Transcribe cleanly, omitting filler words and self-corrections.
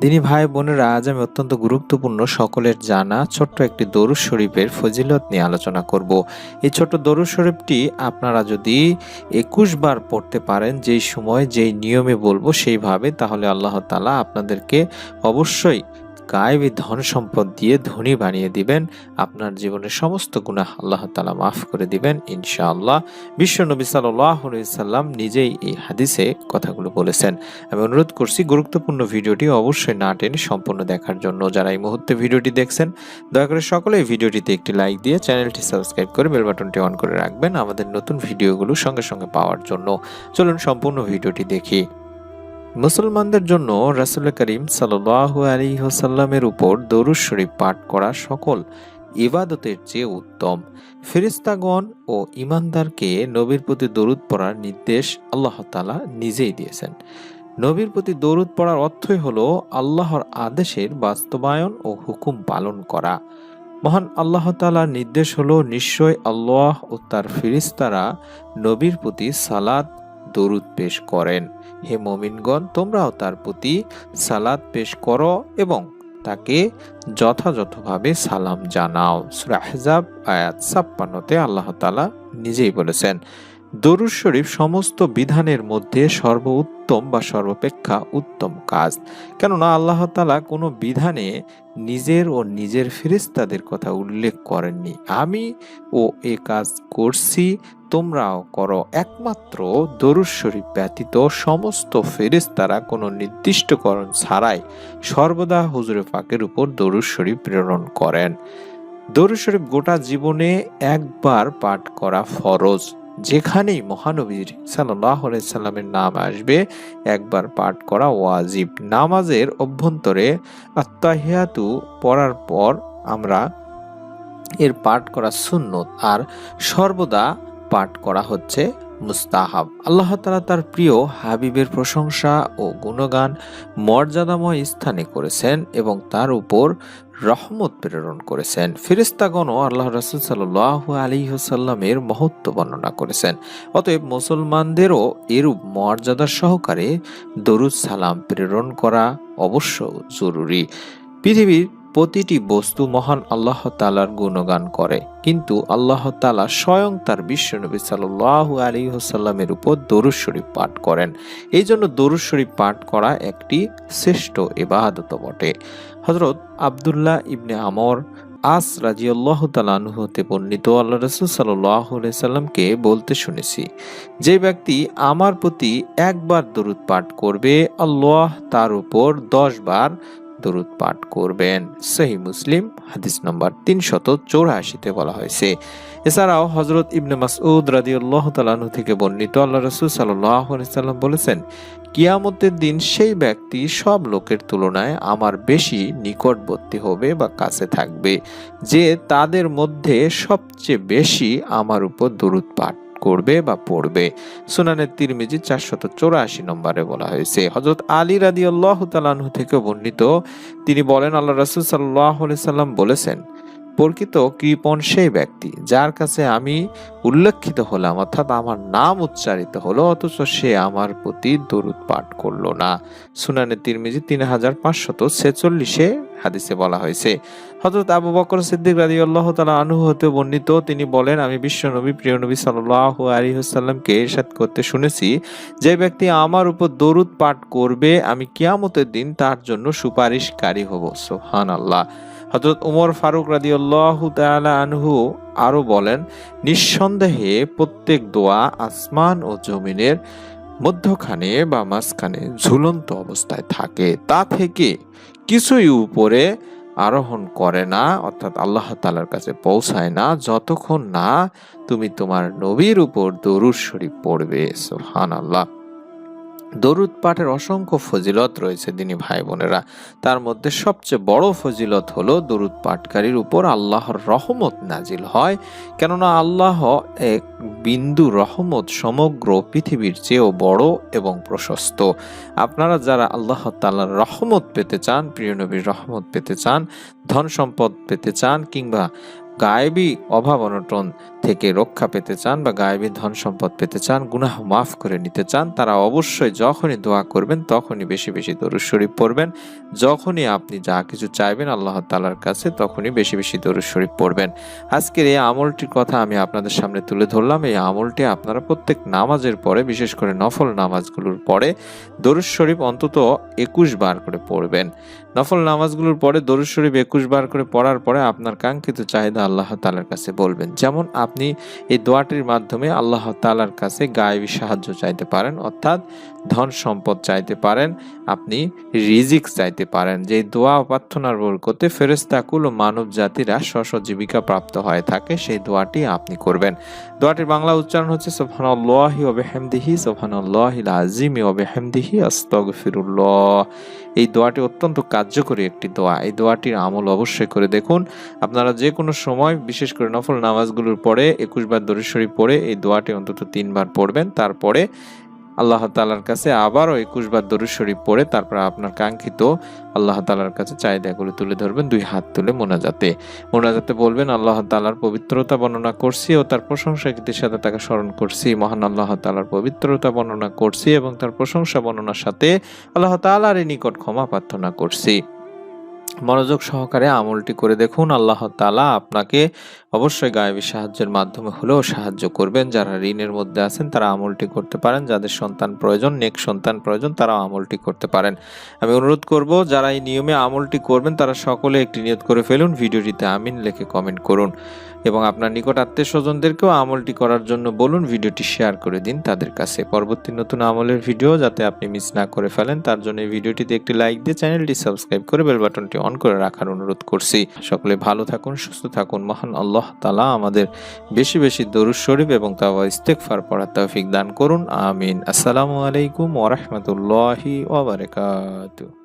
দিনী ভাই বোনেরা, আজ আমি অত্যন্ত গুরুত্বপূর্ণ সকলের জানা ছোট্ট একটি দরুদ শরীফের ফজিলত নিয়ে আলোচনা করব। এই ছোট্ট দরুদ শরীফটি আপনারা যদি ২১ বার পড়তে পারেন, যেই সময় যেই নিয়মে বলবো সেইভাবে, তাহলে আল্লাহ তাআলা আপনাদেরকে অবশ্যই গায়েবী ধন সম্পদ দিয়ে ধনী বানিয়ে দিবেন। আপনার জীবনের সমস্ত গুনাহ আল্লাহ তাআলা মাফ করে দিবেন ইনশাআল্লাহ। বিশ্বনবী সাল্লাল্লাহু আলাইহি সাল্লাম নিজেই এই হাদিসে কথাগুলো বলেছেন। আমি অনুরোধ করছি গুরুত্বপূর্ণ ভিডিওটি অবশ্যই না টেনে সম্পূর্ণ দেখার জন্য। যারা এই মুহূর্তে ভিডিওটি দেখছেন, দয়া করে সকলে এই ভিডিওটিতে একটি লাইক দিয়ে চ্যানেলটি সাবস্ক্রাইব করে বেল বাটনটি অন করে রাখবেন আমাদের নতুন ভিডিওগুলো সঙ্গে সঙ্গে পাওয়ার জন্য। চলুন সম্পূর্ণ ভিডিওটি দেখি। মুসলমানদের জন্য রাসূল করিম সাল্লাল্লাহু আলাইহি ওয়াসাল্লামের উপর দরুদ শরীফ পাঠ করা সকল ইবাদতের চেয়ে উত্তম। ফেরেশতাগণ ও ঈমানদারকে নবীর প্রতি দরুদ পড়ার নির্দেশ আল্লাহ তাআলা নিজেই দিয়েছেন। নবীর প্রতি দরুদ পড়ার অর্থই হলো আল্লাহর আদেশের বাস্তবায়ন ও হুকুম পালন করা। মহান আল্লাহ তাআলার নির্দেশ হলো, নিশ্চয় আল্লাহ ও তার ফেরেশতারা নবীর প্রতি সালাত দরুদ পেশ করেন। হে মুমিনগণ, তোমরাও তার প্রতি সালাত পেশ করো এবং তাকে যথাযথভাবে সালাম জানাও। সূরা আহজাব আয়াত ৫৬-তে আল্লাহ তাআলা নিজেই বলেছেন। দরুদ শরীফ সমস্ত বিধানের মধ্যে সর্বোত্তম বা সর্বাপেক্ষা উত্তম কাজ। কেননা আল্লাহ তাআলা কোনো বিধানে নিজের ও নিজের ফেরেশতাদের কথা উল্লেখ করেননি। আমি ও এ কাজ করছি, তোমরাও করো। একমাত্র দরুদ শরীফ ব্যতীত সমস্ত ফেরেশতারা কোনো নির্দিষ্টকরণ ছাড়াই সর্বদা হুজুরে পাকের উপর দরুদ শরীফ প্রেরণ করেন। দরুদ শরীফ গোটা জীবনে একবার পাঠ করা ফরজ। যেখানেই মহানবীর সাল্লাল্লাহু আলাইহি সাল্লামের নাম আসবে একবার পাঠ করা ওয়াজিব। নামাজের অভ্যন্তরে আত্তাহিয়াতু পড়ার পর আমরা এর পাঠ করা সুন্নত, আর সর্বদা পাঠ করা হচ্ছে মুস্তাহাব। আল্লাহ তাআলা তার প্রিয় হাবিবের প্রশংসা ও গুণগান মর্যাদাময় স্থানে করেছেন এবং তার উপর রহমত প্রেরণ করেছেন। ফেরেশতাগণও আল্লাহ রাসূল সাল্লাল্লাহু আলাইহি ওয়াসাল্লামের মহত্ব বর্ণনা করেছেন। অতএব মুসলমানদেরও এরূপ মর্যাদা সহকারে দরুদ সালাম প্রেরণ করা অবশ্য জরুরি। পৃথিবীর প্রতিটি বস্তু মহান আল্লাহ তাআলার গুণগান করে, কিন্তু আল্লাহ তাআলা স্বয়ং তার বিশ্বনবী সাল্লাল্লাহু আলাইহি ওয়াসাল্লামের উপর দরুদ শরীফ পাঠ করেন। এই জন্য দরুদ শরীফ পাঠ করা একটি শ্রেষ্ঠ ইবাদত বটে। হযরত আব্দুল্লাহ ইবনে আমর আস রাদিয়াল্লাহু তাআলা আনহু হতে বর্ণিত, আল্লাহ রাসূল সাল্লাল্লাহু আলাইহি সাল্লামকে বলতে শুনেছি, যে ব্যক্তি আমার প্রতি একবার দরুদ পাঠ করবে, আল্লাহ তার উপর ১০ বার দরুদ পাঠ করবেন। সহিহ মুসলিম হাদিস নম্বর ৩৮৪-তে বলা হয়েছে। এছাড়াও হযরত ইবনে মাসউদ রাদিয়াল্লাহু তাআলা আনহু থেকে বর্ণিত, আল্লাহ রাসূল সাল্লাল্লাহু আলাইহি সাল্লাম বলেছেন, কিয়ামতের দিন সেই ব্যক্তি সব লোকের তুলনায় আমার বেশি নিকটবর্তী হবে বা কাছে থাকবে, যে তাদের মধ্যে সবচেয়ে বেশি আমার উপর দরুদ পাঠ করবে বা পড়বে। সুনানে তিরমিজি ৪৮৪ নম্বরে বলা হয়েছে। হযরত আলী রাদিয়াল্লাহু তাআলা আনহু থেকে বর্ণিত, তিনি বলেন, আল্লাহ রাসূল সাল্লাল্লাহু আলাইহি সাল্লাম বলেছেন, প্রকৃত কৃপণ সেই ব্যক্তি যার কাছে আমি উল্লেখিত হলাম, অর্থাৎ আমার নাম উচ্চারিত হলো, অথচ সে আমার প্রতি দরুদ পাঠ করলো না। সুনানে তিরমিজি ৩৫৪৬ হাদিসে বলা হয়েছে। হযরত আবু বকর সিদ্দিক রাদিয়াল্লাহু তাআলা আনহু হতে বর্ণিত, তিনি বলেন, আমি বিশ্বনবী প্রিয় নবী সাল্লাল্লাহু আলাইহি ওয়াসাল্লামকে ইরশাদ করতে শুনেছি, যে ব্যক্তি আমার উপর দরুদ পাঠ করবে, আমি কিয়ামতের দিন তার জন্য সুপারিশকারী হব। সুবহানাল্লাহ। হযরত ওমর ফারুক রাদিয়াল্লাহু তাআলা আনহু আরো বলেন, নিঃসন্দেহে প্রত্যেক দোয়া আসমান ও জমিনের মধ্যখানে বা মাঝখানে ঝুলন্ত অবস্থায় থাকে, তা থেকে কিছুই উপরে আরোহণ করে না, অর্থাৎ আল্লাহ তাআলার কাছে পৌঁছায় না, যতক্ষণ না তুমি তোমার নবীর উপর দরুদ শরীফ পড়বে। সুবহানাল্লাহ। দরুদ পাঠের অসংখ্য ফজিলত রয়েছে দিনী ভাই বোনেরা। তার মধ্যে সবচেয়ে বড় ফজিলত হলো দরুদ পাঠকারীর উপর আল্লাহর রহমত নাজিল হয়। কেননা আল্লাহ এক বিন্দু রহমত সমগ্র পৃথিবীর চেয়েও বড় এবং প্রশস্ত। আপনারা যারা আল্লাহ তাআলার রহমত পেতে চান, প্রিয় নবীর রহমত পেতে চান, ধন সম্পদ পেতে চান, কিংবা গায়েবী অভাব অনটন থেকে রক্ষা পেতে চান বা গায়েবী ধন সম্পদ পেতে চান, গুনাহ মাফ করে নিতে চান, তারা অবশ্যই যখনই দোয়া করবেন তখনই বেশি বেশি দরুদ শরীফ পড়বেন। যখনই আপনি যা কিছু চাইবেন আল্লাহ তাআলার কাছে তখনই বেশি বেশি দরুদ শরীফ পড়বেন। আজকের এই আমলটির কথা আমি আপনাদের সামনে তুলে ধরলাম। এই আমলটি আপনারা প্রত্যেক নামাজের পরে, বিশেষ করে নফল নামাজগুলোর পরে দরুদ শরীফ অন্তত 21 বার করে পড়বেন। নফল নামাজগুলোর পরে দরুদ শরীফ 21 বার করে পড়ার পরে আপনার কাঙ্ক্ষিত চাহিদা আল্লাহ তাআলার কাছে বলবেন। যেমন আপনি এই দোয়াটির মাধ্যমে আল্লাহ তাআলার কাছে গায়েবী সাহায্য চাইতে পারেন, অর্থাৎ ধন সম্পদ চাইতে পারেন, আপনি রিজিক চাইতে পারেন। যে দোয়া প্রার্থনার বরকতে ফেরেশতাকুল ও মানব জাতিরা স্ব জীবিকা প্রাপ্ত হয়ে থাকে, সেই দোয়াটি আপনি করবেন। দোয়াটির বাংলা উচ্চারণ হচ্ছে সুবহানাল্লাহি ওয়া বিহামদিহি সুবহানাল্লাহিল আযীম ওয়া বিহামদিহি আস্তাগফিরুল্লাহ। এই দোয়াটি অত্যন্ত কার্যকরী একটি দোয়া। এই দোয়াটির আমল অবশ্যই করে দেখুন। আপনারা যে কোনো সময়, বিশেষ করে নফল নামাজগুলোর পরে 21 বার দরুদ শরীফ পড়ে এই দোয়াটি অন্তত 3 বার পড়বেন। তারপরে আল্লাহ তাআলার কাছে আবারও 21 বার দরুদ শরীফ পড়ে তারপর আপনার কাঙ্ক্ষিত আল্লাহ তাআলার কাছে চাহিদাগুলো তুলে ধরবেন 2 হাত তুলে মোনাজাতে বলবেন, আল্লাহ তাআলার পবিত্রতা বর্ণনা করছি ও তার প্রশংসা কীর্তির সাথে তাকে স্মরণ করছি। মহান আল্লাহ তাআলার পবিত্রতা বর্ণনা করছি এবং তার প্রশংসা বর্ণনার সাথে আল্লাহ তাআলার নিকট ক্ষমা প্রার্থনা করছি। মনোযোগ সহকারে আমলটি করে দেখুন। আল্লাহ তাআলা আপনাকে অবশ্যই গায়েবী সাহায্যের মাধ্যমে হলেও সাহায্য করবেন। যারা ঋণের মধ্যে আছেন তারা আমলটি করতে পারেন। যাদের সন্তান প্রয়োজন, নেক সন্তান প্রয়োজন, তারাও আমলটি করতে পারেন। আমি অনুরোধ করব, যারা এই নিয়মে আমলটি করবেন তারা সকলে একটি নিয়ত করে ফেলুন, ভিডিওটিতে আমিন লিখে কমেন্ট করুন এবং আপনার নিকট আত্মীয় স্বজনদেরকেও আমলটি করার জন্য বলুন। ভিডিওটি শেয়ার করে দিন তাদের কাছে। পরবর্তী নতুন আমলের ভিডিও যাতে আপনি মিস না করে ফেলেন তার জন্য এই ভিডিওটিতে একটি লাইক দিয়ে চ্যানেলটি সাবস্ক্রাইব করে বেল বাটনটি অন করে রাখার অনুরোধ করছি। সকলে ভালো থাকুন, সুস্থ থাকুন। মহান আল্লাহ তাআলা আমাদের বেশি বেশি দরুদ শরীফ এবং তাওবা ইস্তেগফার পড়ার তৌফিক দান করুন। আমিন। আসসালামু আলাইকুম ওয়া রাহমাতুল্লাহি ওয়া বারাকাতুহু।